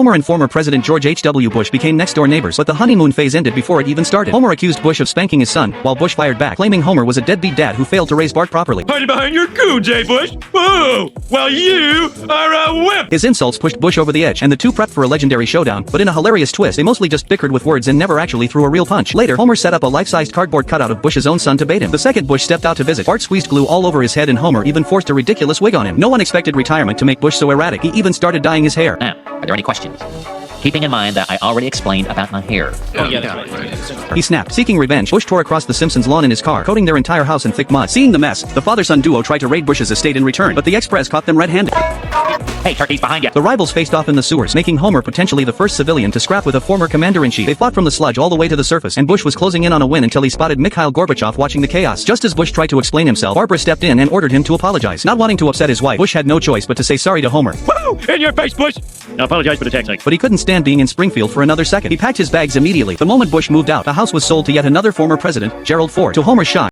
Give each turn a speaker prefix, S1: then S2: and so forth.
S1: Homer and former President George H.W. Bush became next-door neighbors, but the honeymoon phase ended before it even started. Homer accused Bush of spanking his son, while Bush fired back, claiming Homer was a deadbeat dad who failed to raise Bart properly.
S2: Hiding behind your coon, J. Bush. Whoa! Well, you are a whip!
S1: His insults pushed Bush over the edge, and the two prepped for a legendary showdown, but in a hilarious twist, they mostly just bickered with words and never actually threw a real punch. Later, Homer set up a life-sized cardboard cutout of Bush's own son to bait him. The second Bush stepped out to visit, Bart squeezed glue all over his head and Homer even forced a ridiculous wig on him. No one expected retirement to make Bush so erratic. He even started dyeing his hair.
S3: Now, are there any questions? Keeping in mind that I already explained about my hair.
S1: He snapped. Seeking revenge, Bush tore across the Simpsons' lawn in his car, coating their entire house in thick mud. Seeing the mess, the father-son duo tried to raid Bush's estate in return, but the Express caught them red-handed.
S3: Hey, turkeys behind you!
S1: The rivals faced off in the sewers, making Homer potentially the first civilian to scrap with a former commander-in-chief. They fought from the sludge all the way to the surface, and Bush was closing in on a win until he spotted Mikhail Gorbachev watching the chaos. Just as Bush tried to explain himself, Barbara stepped in and ordered him to apologize. Not wanting to upset his wife, Bush had no choice but to say sorry to Homer.
S2: Woo! In your face, Bush! I apologize for the text.
S1: But he couldn't stand being in Springfield for another second. He packed his bags immediately. The moment Bush moved out, the house was sold to yet another former president, Gerald Ford. To Homer's shock,